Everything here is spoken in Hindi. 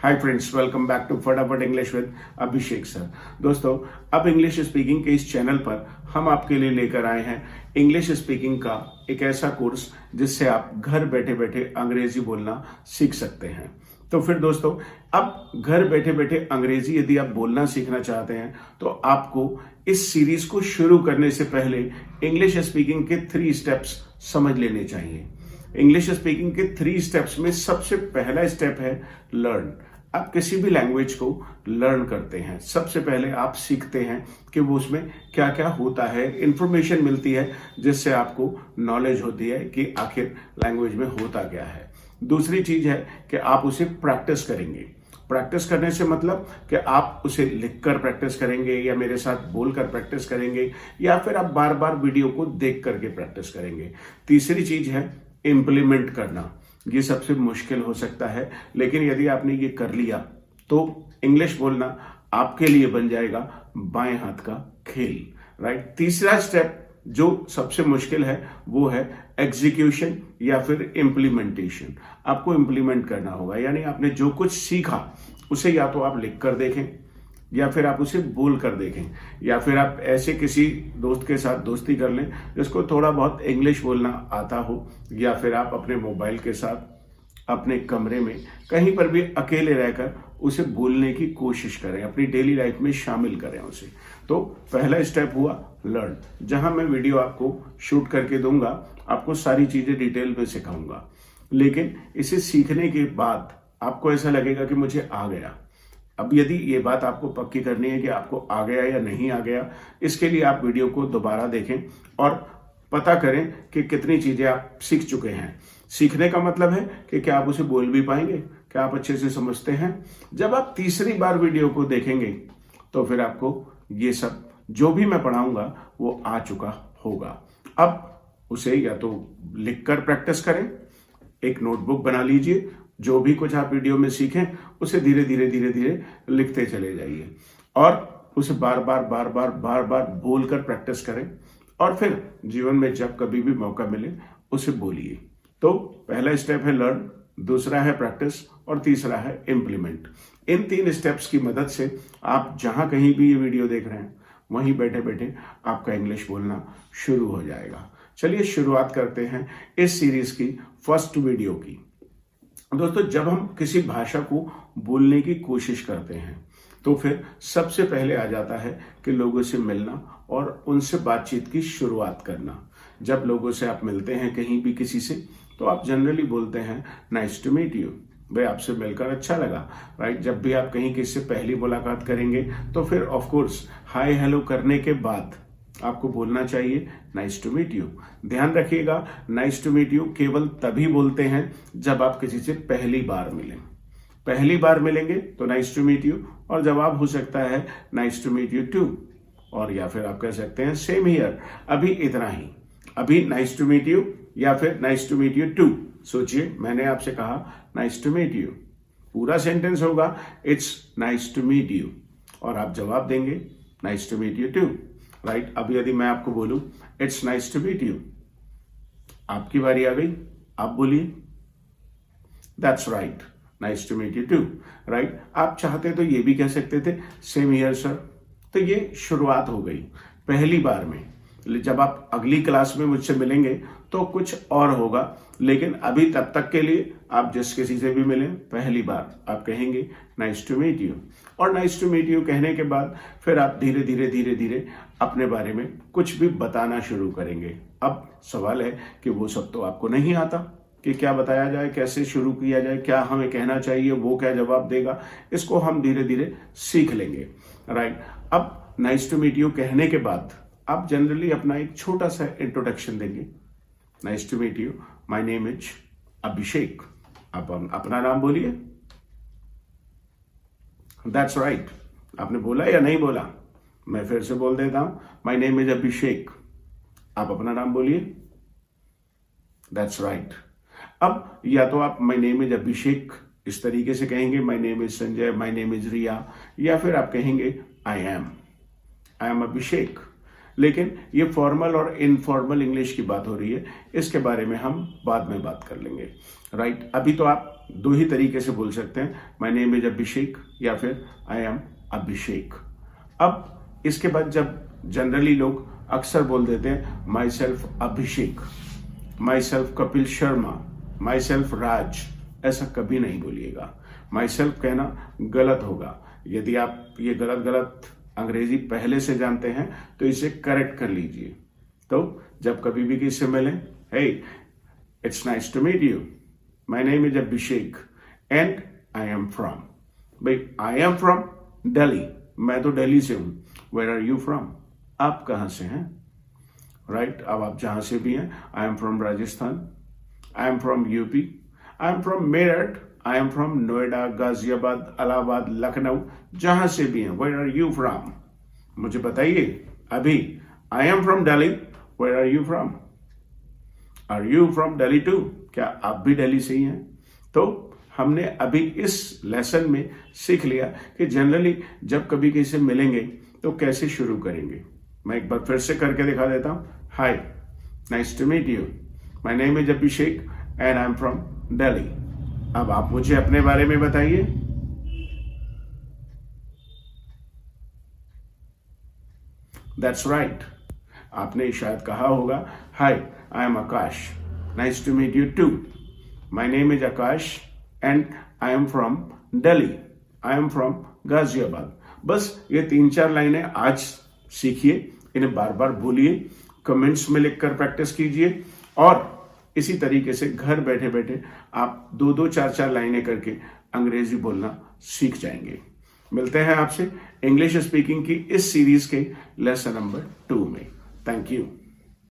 Hi friends, welcome back to फटाफट इंग्लिश विद अभिषेक सर। दोस्तों, अब इंग्लिश स्पीकिंग के इस चैनल पर हम आपके लिए लेकर आए हैं इंग्लिश स्पीकिंग का एक ऐसा कोर्स जिससे आप घर बैठे बैठे अंग्रेजी बोलना सीख सकते हैं। तो फिर दोस्तों, अब घर बैठे बैठे अंग्रेजी यदि आप बोलना सीखना चाहते हैं तो आपको इस सीरीज को शुरू करने से पहले इंग्लिश स्पीकिंग के 3 स्टेप्स समझ लेने चाहिए। इंग्लिश स्पीकिंग के 3 स्टेप्स में सबसे पहला स्टेप है लर्न। आप किसी भी लैंग्वेज को लर्न करते हैं, सबसे पहले आप सीखते हैं कि वो उसमें क्या क्या होता है, इंफॉर्मेशन मिलती है जिससे आपको नॉलेज होती है कि आखिर लैंग्वेज में होता क्या है। दूसरी चीज है कि आप उसे प्रैक्टिस करेंगे। प्रैक्टिस करने से मतलब कि आप उसे लिखकर प्रैक्टिस करेंगे या मेरे साथ बोलकर प्रैक्टिस करेंगे या फिर आप बार बार वीडियो को देख करके प्रैक्टिस करेंगे। तीसरी चीज है इम्प्लीमेंट करना। ये सबसे मुश्किल हो सकता है, लेकिन यदि आपने ये कर लिया तो इंग्लिश बोलना आपके लिए बन जाएगा बाएं हाथ का खेल, राइट। तीसरा स्टेप जो सबसे मुश्किल है वो है एग्जीक्यूशन या फिर इम्प्लीमेंटेशन। आपको इम्प्लीमेंट करना होगा, यानी आपने जो कुछ सीखा उसे या तो आप लिख कर देखें या फिर आप उसे बोल कर देखें या फिर आप ऐसे किसी दोस्त के साथ दोस्ती कर लें जिसको थोड़ा बहुत इंग्लिश बोलना आता हो, या फिर आप अपने मोबाइल के साथ अपने कमरे में कहीं पर भी अकेले रहकर उसे बोलने की कोशिश करें, अपनी डेली लाइफ में शामिल करें उसे। तो पहला स्टेप हुआ लर्न, जहां मैं वीडियो आपको शूट करके दूंगा, आपको सारी चीजें डिटेल में सिखाऊंगा। लेकिन इसे सीखने के बाद आपको ऐसा लगेगा कि मुझे आ गया। अब यदि ये बात आपको पक्की करनी है कि आपको आ गया या नहीं आ गया, इसके लिए आप वीडियो को दोबारा देखें और पता करें कि कितनी चीजें आप सीख चुके हैं। सीखने का मतलब है कि क्या आप उसे बोल भी पाएंगे, क्या आप अच्छे से समझते हैं। जब आप तीसरी बार वीडियो को देखेंगे तो फिर आपको ये सब जो भी मैं पढ़ाऊंगा वो आ चुका होगा। अब उसे या तो लिखकर प्रैक्टिस करें, एक नोटबुक बना लीजिए, जो भी कुछ आप वीडियो में सीखें उसे धीरे धीरे लिखते चले जाइए और उसे बार बार बोलकर प्रैक्टिस करें और फिर जीवन में जब कभी भी मौका मिले उसे बोलिए। तो पहला स्टेप है लर्न, दूसरा है प्रैक्टिस और तीसरा है इम्प्लीमेंट। इन 3 स्टेप्स की मदद से आप जहां कहीं भी ये वीडियो देख रहे हैं वहीं बैठे बैठे आपका इंग्लिश बोलना शुरू हो जाएगा। चलिए शुरुआत करते हैं इस सीरीज की फर्स्ट वीडियो की। दोस्तों, जब हम किसी भाषा को बोलने की कोशिश करते हैं तो फिर सबसे पहले आ जाता है कि लोगों से मिलना और उनसे बातचीत की शुरुआत करना। जब लोगों से आप मिलते हैं कहीं भी किसी से तो आप जनरली बोलते हैं नाइस टू मीट यू, भाई आपसे मिलकर अच्छा लगा, राइट। जब भी आप कहीं किसी से पहली मुलाकात करेंगे तो फिर ऑफ कोर्स हाय हेलो करने के बाद आपको बोलना चाहिए नाइस टू मीट यू। ध्यान रखिएगा, नाइस टू मीट यू केवल तभी बोलते हैं जब आप किसी से पहली बार मिलें। पहली बार मिलेंगे तो नाइस टू मीट यू, और जवाब हो सकता है nice to meet you too, और या फिर आप कह सकते हैं सेम हियर, अभी इतना ही, अभी नाइस टू मीट यू या फिर nice to meet you too. सोचिए, मैंने आपसे कहा नाइस टू मीट यू, पूरा सेंटेंस होगा it's nice to meet you, और आप जवाब देंगे nice to meet you too, right. अब यदि मैं आपको बोलूं it's nice to meet you, आपकी बारी आ गई, आप बोलिए that's right, nice to meet you too, right. आप चाहते तो ये भी कह सकते थे सेम हियर सर। तो ये शुरुआत हो गई पहली बार में। जब आप अगली क्लास में मुझसे मिलेंगे तो कुछ और होगा, लेकिन अभी तब तक के लिए आप जिस किसी से भी मिलें पहली बार आप कहेंगे नाइस टू मीट यू, और नाइस टू मीट यू कहने के बाद फिर आप धीरे धीरे अपने बारे में कुछ भी बताना शुरू करेंगे। अब सवाल है कि वो सब तो आपको नहीं आता कि क्या बताया जाए, कैसे शुरू किया जाए, क्या हमें कहना चाहिए, वो क्या जवाब देगा, इसको हम धीरे धीरे सीख लेंगे, राइट। अब नाइस टू मीट यू कहने के बाद आप जनरली अपना एक छोटा सा इंट्रोडक्शन देंगे। Nice to meet you, my name is Abhishek. आप अपना नाम बोलिए, दैट्स राइट। आपने बोला या नहीं बोला? मैं फिर से बोल देता हूं, माय नेम इज अभिषेक। आप अपना नाम बोलिए, दैट्स राइट। अब या तो आप माय नेम इज अभिषेक इस तरीके से कहेंगे, my name is Sanjay, my name is Riya, या फिर आप कहेंगे आई एम अभिषेक, लेकिन ये फॉर्मल और इनफॉर्मल इंग्लिश की बात हो रही है, इसके बारे में हम बाद में बात कर लेंगे, राइट। अभी तो आप दो ही तरीके से बोल सकते हैं, माय नेम इज अभिषेक या फिर आई एम अभिषेक। अब इसके बाद जब जनरली लोग अक्सर बोल देते हैं myself Abhishek, myself Kapil Sharma, myself Raj, ऐसा कभी नहीं बोलिएगा। माई सेल्फ कहना गलत होगा। यदि आप ये गलत अंग्रेजी पहले से जानते हैं तो इसे करेक्ट कर लीजिए। तो जब कभी भी किसी से मिलें, hey it's nice to meet you, my name is Abhishek and I am from, भाई आई एम फ्रॉम दिल्ली, मैं तो दिल्ली से हूं। वेयर आर यू फ्रॉम, आप कहां से हैं, राइट। अब आप जहां से भी हैं, आई am from Rajasthan, I am from UP, I am from Meerut, I am from Noida, Ghaziabad, Allahabad, Lucknow, जहां से भी हैं, वेयर आर यू फ्रॉम, मुझे बताइए। अभी I am from Delhi, where are you from, are you from Delhi too, क्या आप भी दिल्ली से ही हैं। तो हमने अभी इस लेसन में सीख लिया कि जनरली जब कभी किसी से मिलेंगे तो कैसे शुरू करेंगे। मैं एक बार फिर से करके दिखा देता हूं। Hi, nice to meet you, my name is Abhishek and I am from Delhi. अब आप मुझे अपने बारे में बताइए। दैट्स राइट, आपने शायद कहा होगा hi I am Akash, nice to meet you too, my name is Akash and I am from Delhi, I am from Ghaziabad. बस ये 3-4 लाइनें आज सीखिए, इन्हें बार बार बोलिए, कमेंट्स में लिखकर प्रैक्टिस कीजिए और इसी तरीके से घर बैठे बैठे आप 2-2, 4-4 लाइनें करके अंग्रेजी बोलना सीख जाएंगे। मिलते हैं आपसे इंग्लिश स्पीकिंग की इस सीरीज के लेसन नंबर 2 में। Thank you.